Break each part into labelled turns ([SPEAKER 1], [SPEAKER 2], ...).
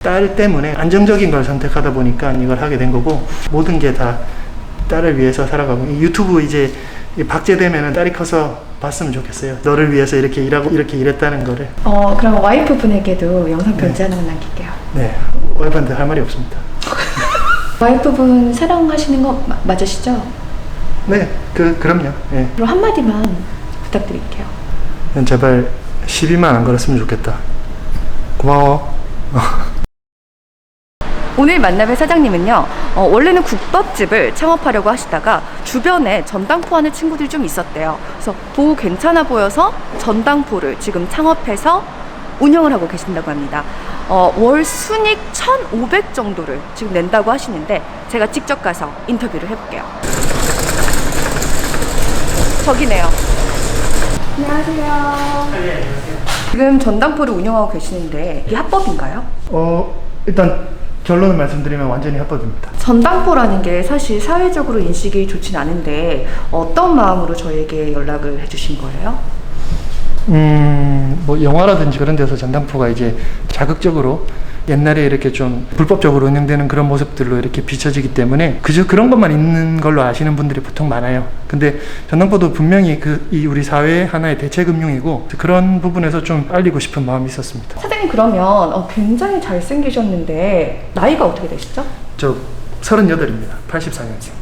[SPEAKER 1] 딸 때문에 안정적인 걸 선택하다 보니까 이걸 하게 된 거고, 모든 게 다 딸을 위해서 살아가고, 유튜브 이제 박제되면은 딸이 커서 봤으면 좋겠어요. 너를 위해서 이렇게 일하고 이렇게 일했다는 거를.
[SPEAKER 2] 그럼 와이프분에게도 영상 편지 하나만 남길게요.
[SPEAKER 1] 네, 와이프한테 할 말이 없습니다.
[SPEAKER 2] 와이프분 사랑하시는 거 맞으시죠?
[SPEAKER 1] 네, 그럼요. 네.
[SPEAKER 2] 그럼 한마디만 부탁드릴게요.
[SPEAKER 1] 제발 시비만 안 걸었으면 좋겠다. 고마워.
[SPEAKER 2] 오늘 만남의 사장님은요, 원래는 국밥집을 창업하려고 하시다가 주변에 전당포 하는 친구들이 좀 있었대요. 그래서 보고 괜찮아 보여서 전당포를 지금 창업해서 운영을 하고 계신다고 합니다. 월 순익 1,500 정도를 지금 낸다고 하시는데 제가 직접 가서 인터뷰를 해볼게요. 저기네요. 안녕하세요. 지금 전당포를 운영하고 계시는데 이게 합법인가요?
[SPEAKER 1] 일단 결론을 말씀드리면 완전히 합법입니다.
[SPEAKER 2] 전당포라는 게 사실 사회적으로 인식이 좋진 않은데 어떤 마음으로 저에게 연락을 해주신 거예요?
[SPEAKER 1] 뭐 영화라든지 그런 데서 전당포가 이제 자극적으로 옛날에 이렇게 좀 불법적으로 운영되는 그런 모습들로 이렇게 비춰지기 때문에 그저 그런 것만 있는 걸로 아시는 분들이 보통 많아요. 근데 전당포도 분명히 이 우리 사회의 하나의 대체 금융이고 그런 부분에서 좀 알리고 싶은 마음이 있었습니다.
[SPEAKER 2] 사장님 그러면 굉장히 잘생기셨는데 나이가 어떻게 되시죠?
[SPEAKER 1] 저 38입니다. 84년생.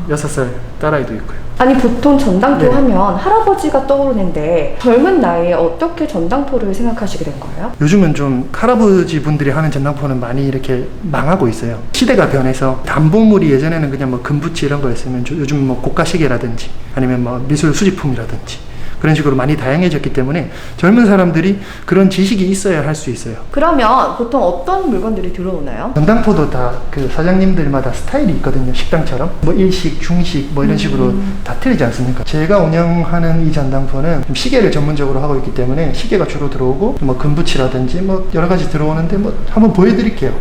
[SPEAKER 1] 6살 딸아이도 있고요.
[SPEAKER 2] 아니 보통 전당포
[SPEAKER 1] 네.
[SPEAKER 2] 하면 할아버지가 떠오르는데 젊은 나이에 어떻게 전당포를 생각하시게 된 거예요?
[SPEAKER 1] 요즘은 좀 할아버지 분들이 하는 전당포는 많이 이렇게 망하고 있어요. 시대가 변해서 담보물이 예전에는 그냥 뭐 금붙이 이런 거였으면 요즘 뭐 고가시계라든지 아니면 뭐 미술 수집품이라든지 그런 식으로 많이 다양해졌기 때문에 젊은 사람들이 그런 지식이 있어야 할 수 있어요.
[SPEAKER 2] 그러면 보통 어떤 물건들이 들어오나요?
[SPEAKER 1] 전당포도 다 그 사장님들마다 스타일이 있거든요. 식당처럼 뭐 일식, 중식 뭐 이런 식으로 다 틀리지 않습니까? 제가 운영하는 이 전당포는 시계를 전문적으로 하고 있기 때문에 시계가 주로 들어오고 뭐 금붙이라든지 뭐 여러 가지 들어오는데 뭐 한번 보여드릴게요.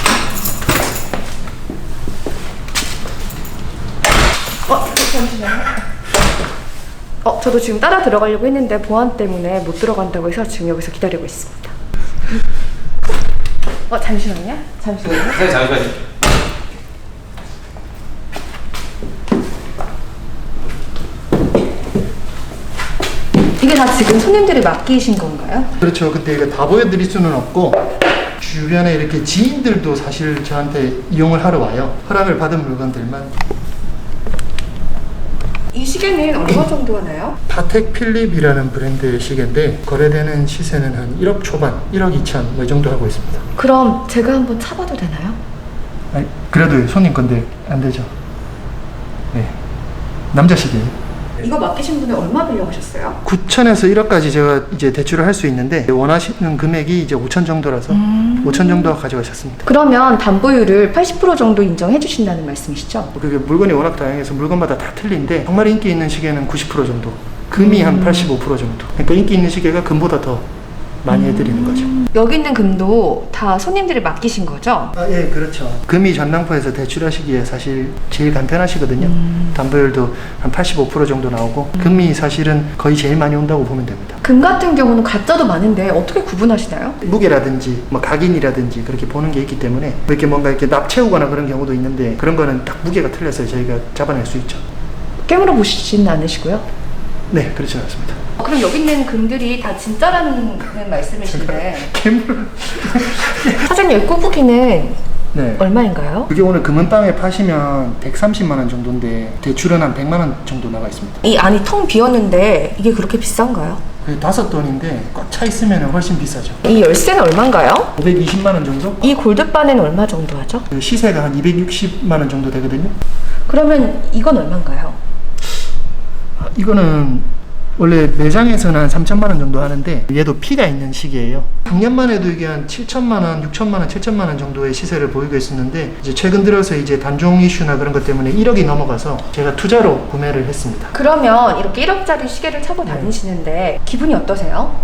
[SPEAKER 2] 잠시만요. 저도 지금 따라 들어가려고 했는데 보안 때문에 못 들어간다고 해서 지금 여기서 기다리고 있습니다. 잠시만요.
[SPEAKER 3] 네, 잠시만요.
[SPEAKER 2] 이게 다 지금 손님들이 맡기신 건가요?
[SPEAKER 1] 그렇죠. 근데 이거 다 보여드릴 수는 없고 주변에 이렇게 지인들도 사실 저한테 이용을 하러 와요. 허락을 받은 물건들만.
[SPEAKER 2] 이 시계는 얼마 정도 하나요?
[SPEAKER 1] 파텍 필립이라는 브랜드의 시계인데 거래되는 시세는 한 1억 초반, 1억 2천 뭐 이 정도 하고 있습니다.
[SPEAKER 2] 그럼 제가 한번 차봐도 되나요?
[SPEAKER 1] 아니, 그래도 손님 건데 안 되죠. 네, 남자 시계예요.
[SPEAKER 2] 이거 맡기신 분이 얼마 빌려오셨어요?
[SPEAKER 1] 9천에서 1억까지 제가 이제 대출을 할 수 있는데 원하시는 금액이 이제 5천 정도라서 5천 정도 가져가셨습니다.
[SPEAKER 2] 그러면 담보율을 80% 정도 인정해 주신다는 말씀이시죠?
[SPEAKER 1] 그게 물건이 워낙 다양해서 물건마다 다 틀린데 정말 인기 있는 시계는 90% 정도, 금이 한 85% 정도. 그러니까 인기 있는 시계가 금보다 더 많이 해드리는 거죠.
[SPEAKER 2] 여기 있는 금도 다 손님들이 맡기신 거죠?
[SPEAKER 1] 예, 그렇죠. 금이 전당포에서 대출하시기에 사실 제일 간편하시거든요. 담보율도 한 85% 정도 나오고 금이 사실은 거의 제일 많이 온다고 보면 됩니다.
[SPEAKER 2] 금 같은 경우는 가짜도 많은데 어떻게 구분하시나요?
[SPEAKER 1] 무게라든지 뭐 각인이라든지 그렇게 보는 게 있기 때문에 이렇게 뭔가 이렇게 납채우거나 그런 경우도 있는데 그런 거는 딱 무게가 틀려서 저희가 잡아낼 수 있죠.
[SPEAKER 2] 깨물어 보시지는 않으시고요?
[SPEAKER 1] 네, 그렇지 않습니다.
[SPEAKER 2] 그럼 여기 있는 금들이 다 진짜라는 말씀이신데 사장님 여기 꼬부기는
[SPEAKER 1] 네.
[SPEAKER 2] 얼마인가요?
[SPEAKER 1] 그게 오늘 금은방에 파시면 130만 원 정도인데 대출은 한 100만 원 정도 나가 있습니다.
[SPEAKER 2] 이 안이 텅 비었는데 이게 그렇게 비싼가요?
[SPEAKER 1] 그게 5돈인데 꽉 차 있으면 훨씬 비싸죠.
[SPEAKER 2] 이 열쇠는 얼마인가요?
[SPEAKER 1] 520만 원 정도?
[SPEAKER 2] 이 골드바는 얼마 정도 하죠?
[SPEAKER 1] 그 시세가 한 260만 원 정도 되거든요.
[SPEAKER 2] 그러면 이건 얼마인가요?
[SPEAKER 1] 이거는 원래 매장에서는 한 3천만 원 정도 하는데 얘도 피가 있는 시계예요. 작년만 해도 이게 한 7천만 원, 6천만 원, 7천만 원 정도의 시세를 보이고 있었는데 이제 최근 들어서 이제 단종 이슈나 그런 것 때문에 1억이 넘어가서 제가 투자로 구매를 했습니다.
[SPEAKER 2] 그러면 이렇게 1억짜리 시계를 차고 다니시는데 기분이 어떠세요?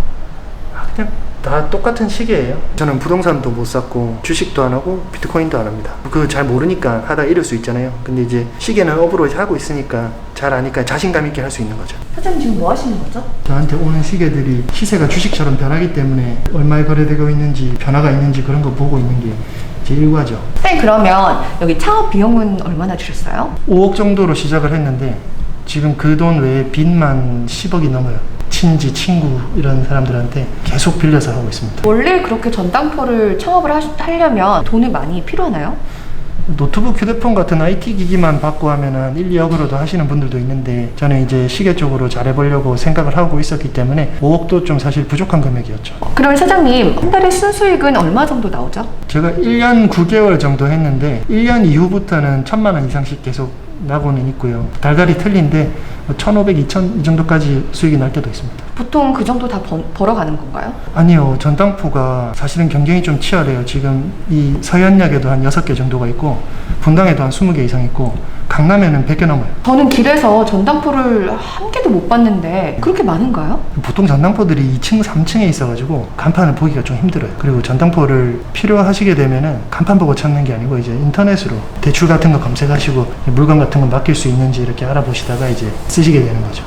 [SPEAKER 1] 그냥 다 똑같은 시계예요. 저는 부동산도 못 샀고 주식도 안 하고 비트코인도 안 합니다. 그거 잘 모르니까 하다 잃을 수 있잖아요. 근데 이제 시계는 업으로 하고 있으니까 잘 아니까 자신감 있게 할 수 있는 거죠.
[SPEAKER 2] 사장님 지금 뭐 하시는 거죠?
[SPEAKER 1] 저한테 오는 시계들이 시세가 주식처럼 변하기 때문에 얼마에 거래되고 있는지 변화가 있는지 그런 거 보고 있는 게 제 일과죠.
[SPEAKER 2] 네, 그러면 여기 창업 비용은 얼마나 주셨어요?
[SPEAKER 1] 5억 정도로 시작을 했는데 지금 그 돈 외에 빚만 10억이 넘어요. 친지, 친구 이런 사람들한테 계속 빌려서 하고 있습니다.
[SPEAKER 2] 원래 그렇게 전당포를 창업을 하려면 돈이 많이 필요하나요?
[SPEAKER 1] 노트북, 휴대폰 같은 IT 기기만 받고 하면은 1, 2억으로도 하시는 분들도 있는데 저는 이제 시계 쪽으로 잘해보려고 생각을 하고 있었기 때문에 5억도 좀 사실 부족한 금액이었죠.
[SPEAKER 2] 그러면 사장님 한 달에 순수익은 얼마 정도 나오죠?
[SPEAKER 1] 제가 1년 9개월 정도 했는데 1년 이후부터는 1,000만 원 이상씩 계속 나고는 있고요. 달달이 틀린데 1,500, 2,000 이 정도까지 수익이 날 때도 있습니다.
[SPEAKER 2] 보통 그 정도 다 벌어가는 건가요?
[SPEAKER 1] 아니요. 전당포가 사실은 경쟁이 좀 치열해요. 지금 이 서현역에도 한 6개 정도가 있고 분당에도 한 20개 이상 있고 강남에는 100개 넘어요.
[SPEAKER 2] 저는 길에서 전당포를 한 개도 못 봤는데 그렇게 많은가요?
[SPEAKER 1] 보통 전당포들이 2층, 3층에 있어가지고 간판을 보기가 좀 힘들어요. 그리고 전당포를 필요하시게 되면은 간판 보고 찾는 게 아니고 이제 인터넷으로 대출 같은 거 검색하시고 물건 같은 거 맡길 수 있는지 이렇게 알아보시다가 이제 쓰시게 되는 거죠.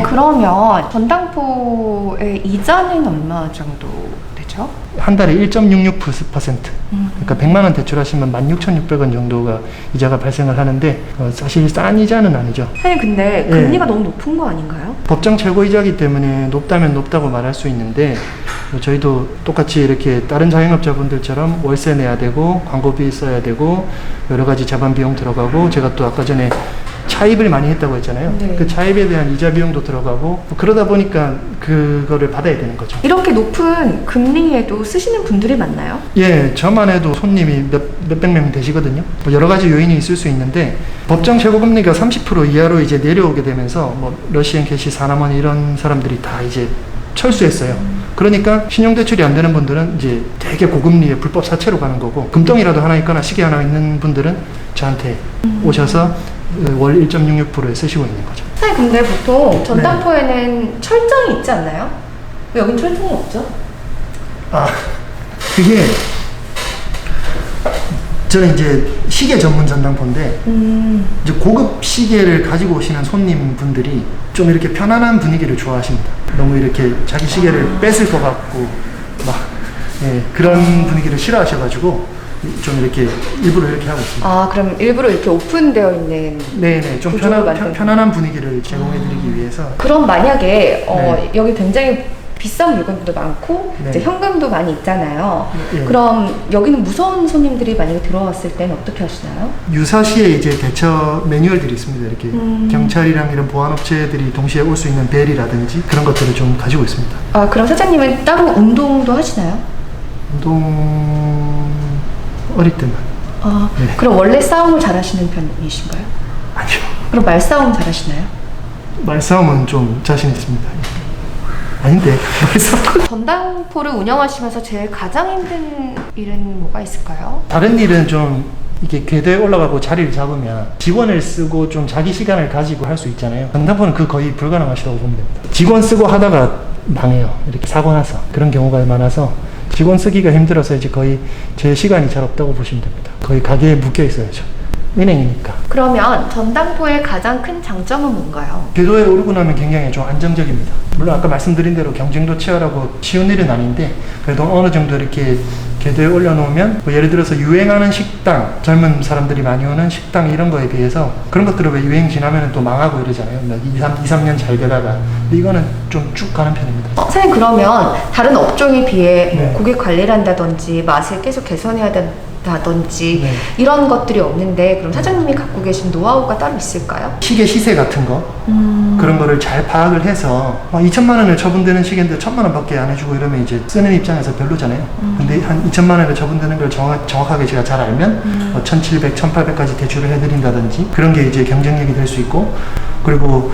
[SPEAKER 2] 그러면 전당포의 이자는 얼마 정도 되죠?
[SPEAKER 1] 한 달에 1.66%. 그러니까 100만 원 대출하시면 16,600원 정도가 이자가 발생을 하는데 사실 싼 이자는 아니죠.
[SPEAKER 2] 사장님 근데 금리가 너무 높은 거 아닌가요?
[SPEAKER 1] 법정 최고이자기 때문에 높다면 높다고 말할 수 있는데 저희도 똑같이 이렇게 다른 자영업자분들처럼 월세 내야 되고 광고비 써야 되고 여러 가지 자반 비용 들어가고 제가 또 아까 전에 차입을 많이 했다고 했잖아요.
[SPEAKER 2] 네.
[SPEAKER 1] 그 차입에 대한 이자 비용도 들어가고 그러다 보니까 그거를 받아야 되는 거죠.
[SPEAKER 2] 이렇게 높은 금리에도 쓰시는 분들이 많나요?
[SPEAKER 1] 예, 저만 해도 손님이 몇백 명 되시거든요. 뭐 여러 가지 요인이 있을 수 있는데 법정 최고금리가 30% 이하로 이제 내려오게 되면서 뭐 러시안 캐시, 사나머니 이런 사람들이 다 이제 철수했어요. 그러니까 신용대출이 안 되는 분들은 이제 되게 고금리에 불법 사채로 가는 거고 금덩이라도 하나 있거나 시계 하나 있는 분들은 저한테 오셔서 월 1.66%에 쓰시고 있는 거죠.
[SPEAKER 2] 사장님 근데 보통 전당포에는 철장이 있지 않나요? 왜 여긴 철장이 없죠?
[SPEAKER 1] 아, 그게 저는 이제 시계 전문 전당포인데 이제 고급 시계를 가지고 오시는 손님분들이 좀 이렇게 편안한 분위기를 좋아하십니다. 너무 이렇게 자기 시계를 뺏을 것 같고 막 그런 분위기를 싫어하셔가지고 좀 이렇게 일부러 이렇게 하고 있습니다.
[SPEAKER 2] 아 그럼 일부러 이렇게 오픈되어 있는
[SPEAKER 1] 네네, 좀 편안한 분위기를 제공해드리기 위해서.
[SPEAKER 2] 그럼 만약에
[SPEAKER 1] 네.
[SPEAKER 2] 여기 굉장히 비싼 물건도 많고
[SPEAKER 1] 네.
[SPEAKER 2] 이제 현금도 많이 있잖아요.
[SPEAKER 1] 예.
[SPEAKER 2] 그럼 여기는 무서운 손님들이 만약에 들어왔을 때는 어떻게 하시나요?
[SPEAKER 1] 유사시에 이제 대처 매뉴얼들이 있습니다. 이렇게 경찰이랑 이런 보안업체들이 동시에 올 수 있는 벨이라든지 그런 것들을 좀 가지고 있습니다.
[SPEAKER 2] 아 그럼 사장님은 따로 운동도 하시나요?
[SPEAKER 1] 운동 어릴 때만.
[SPEAKER 2] 아
[SPEAKER 1] 네.
[SPEAKER 2] 그럼 원래 싸움을 잘하시는 편이신가요?
[SPEAKER 1] 아니요.
[SPEAKER 2] 그럼 말싸움 잘하시나요?
[SPEAKER 1] 말싸움은 좀 자신 있습니다. 아닌데 말싸움.
[SPEAKER 2] 전당포를 운영하시면서 제일 가장 힘든 일은 뭐가 있을까요?
[SPEAKER 1] 다른 일은 좀 이렇게 궤도에 올라가고 자리를 잡으면 직원을 쓰고 좀 자기 시간을 가지고 할 수 있잖아요. 전당포는 그 거의 불가능하시다고 보면 됩니다. 직원 쓰고 하다가 망해요. 이렇게 사고 나서 그런 경우가 많아서 직원 쓰기가 힘들어서 이제 거의 제 시간이 잘 없다고 보시면 됩니다. 거의 가게에 묶여 있어야죠. 은행이니까.
[SPEAKER 2] 그러면 전당포의 가장 큰 장점은 뭔가요?
[SPEAKER 1] 궤도에 오르고 나면 굉장히 좀 안정적입니다. 물론 아까 말씀드린 대로 경쟁도 치열하고 쉬운 일은 아닌데 그래도 어느 정도 이렇게 궤도에 올려놓으면 뭐 예를 들어서 유행하는 식당, 젊은 사람들이 많이 오는 식당 이런 거에 비해서 그런 것들은 왜 유행 지나면 또 망하고 이러잖아요. 2, 3년 잘 되다가. 근데 이거는 좀 쭉 가는 편입니다.
[SPEAKER 2] 사장님 그러면 다른 업종에 비해
[SPEAKER 1] 네.
[SPEAKER 2] 고객 관리를 한다든지 맛을 계속 개선해야 된다든지
[SPEAKER 1] 네.
[SPEAKER 2] 이런 것들이 없는데 그럼 사장님이 갖고 계신 노하우가 따로 있을까요?
[SPEAKER 1] 시계 시세 같은 거 그런 거를 잘 파악을 해서 2천만 원을 처분되는 시계인데 1,000만 원밖에 안 해주고 이러면 이제 쓰는 입장에서 별로잖아요. 근데 한 2천만 원을 처분되는 걸 정확하게 제가 잘 알면 1,700, 1,800까지 대출을 해드린다든지 그런 게 이제 경쟁력이 될 수 있고 그리고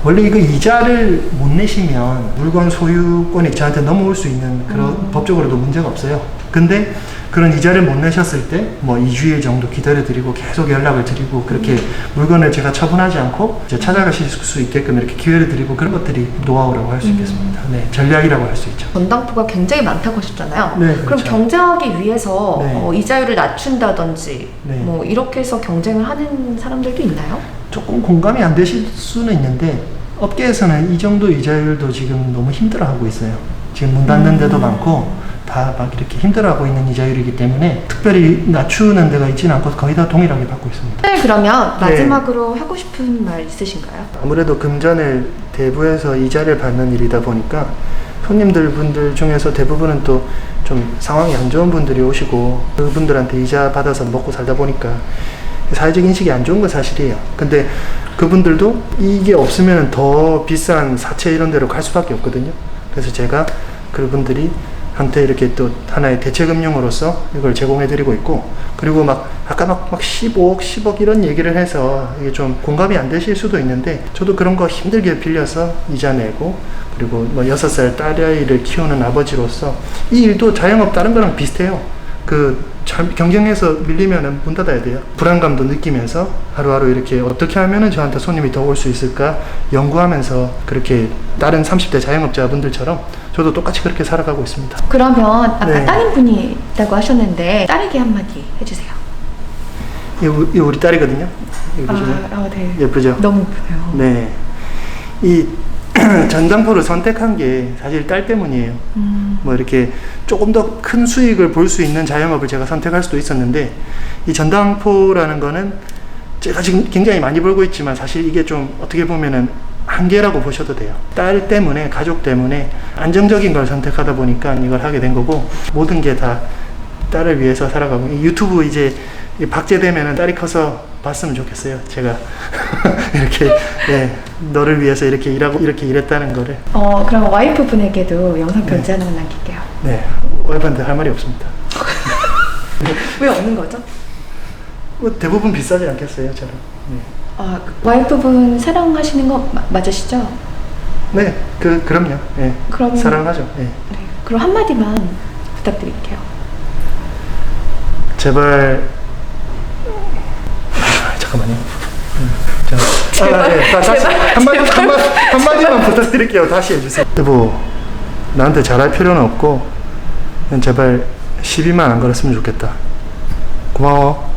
[SPEAKER 1] 원래 이거 이자를 못 내시면 물건 소유권이 저한테 넘어올 수 있는 그런 법적으로도 문제가 없어요. 근데 그런 이자를 못 내셨을 때 뭐 2주일 정도 기다려드리고 계속 연락을 드리고 그렇게 물건을 제가 처분하지 않고 이제 찾아가실 수 있게끔 이렇게 기회를 드리고 그런 것들이 노하우라고 할 수 있겠습니다. 네, 전략이라고 할 수 있죠.
[SPEAKER 2] 전당포가 굉장히 많다고 하셨잖아요.
[SPEAKER 1] 네,
[SPEAKER 2] 그럼
[SPEAKER 1] 그렇죠.
[SPEAKER 2] 경쟁하기 위해서
[SPEAKER 1] 네.
[SPEAKER 2] 이자율을 낮춘다든지
[SPEAKER 1] 네.
[SPEAKER 2] 뭐 이렇게 해서 경쟁을 하는 사람들도 있나요?
[SPEAKER 1] 조금 공감이 안 되실 수는 있는데 업계에서는 이 정도 이자율도 지금 너무 힘들어하고 있어요. 지금 문 닫는 데도 많고 다 막 이렇게 힘들어하고 있는 이자율이기 때문에 특별히 낮추는 데가 있지는 않고 거의 다 동일하게 받고 있습니다.
[SPEAKER 2] 네, 그러면
[SPEAKER 1] 네.
[SPEAKER 2] 마지막으로 하고 싶은 말 있으신가요?
[SPEAKER 1] 아무래도 금전을 대부해서 이자를 받는 일이다 보니까 손님들 분들 중에서 대부분은 또 좀 상황이 안 좋은 분들이 오시고 그분들한테 이자 받아서 먹고 살다 보니까 사회적 인식이 안 좋은 건 사실이에요. 근데 그분들도 이게 없으면 더 비싼 사채 이런 데로 갈 수밖에 없거든요. 그래서 제가 그분들이 한테 이렇게 또 하나의 대체금융으로서 이걸 제공해드리고 있고, 그리고 아까 막 15억, 10억 이런 얘기를 해서 이게 좀 공감이 안 되실 수도 있는데, 저도 그런 거 힘들게 빌려서 이자 내고, 그리고 뭐 6살 딸아이를 키우는 아버지로서 이 일도 자영업 다른 거랑 비슷해요. 경쟁에서 밀리면은 문 닫아야 돼요. 불안감도 느끼면서 하루하루 이렇게 어떻게 하면은 저한테 손님이 더 올 수 있을까 연구하면서 그렇게 다른 30대 자영업자분들처럼 저도 똑같이 그렇게 살아가고 있습니다.
[SPEAKER 2] 그러면 아까
[SPEAKER 1] 네.
[SPEAKER 2] 따님분이 있다고 하셨는데 딸에게 한마디 해주세요.
[SPEAKER 1] 이 우리 딸이거든요. 이거 보시면
[SPEAKER 2] 네.
[SPEAKER 1] 예쁘죠?
[SPEAKER 2] 너무 예쁘네요.
[SPEAKER 1] 네. 이 전당포를 선택한 게 사실 딸 때문이에요. 뭐 이렇게 조금 더 큰 수익을 볼 수 있는 자영업을 제가 선택할 수도 있었는데, 이 전당포라는 거는 제가 지금 굉장히 많이 벌고 있지만 사실 이게 좀 어떻게 보면은 한계라고 보셔도 돼요. 딸 때문에, 가족 때문에 안정적인 걸 선택하다 보니까 이걸 하게 된 거고, 모든 게 다 딸을 위해서 살아가고, 이 유튜브 이제 박제되면은 딸이 커서 봤으면 좋겠어요. 제가 이렇게 네, 너를 위해서 이렇게 일하고 이렇게 일했다는 거를.
[SPEAKER 2] 그럼 와이프분에게도 영상 편지 하나만 남길게요.
[SPEAKER 1] 네, 와이프한테 할 말이 없습니다.
[SPEAKER 2] 왜 없는 거죠?
[SPEAKER 1] 뭐 대부분 비싸지 않겠어요, 저는. 네,
[SPEAKER 2] 와이프분 사랑하시는 거 맞으시죠?
[SPEAKER 1] 네, 그럼요. 네,
[SPEAKER 2] 그러면-
[SPEAKER 1] 사랑하죠. 네.
[SPEAKER 2] 네. 그럼 한마디만 부탁드릴게요.
[SPEAKER 1] 제발. 잠깐만요. 다시 한마디만 부탁드릴게요. 다시 해주세요. 여보, 나한테 잘할 필요는 없고 그냥 제발 시비만 안 걸었으면 좋겠다. 고마워.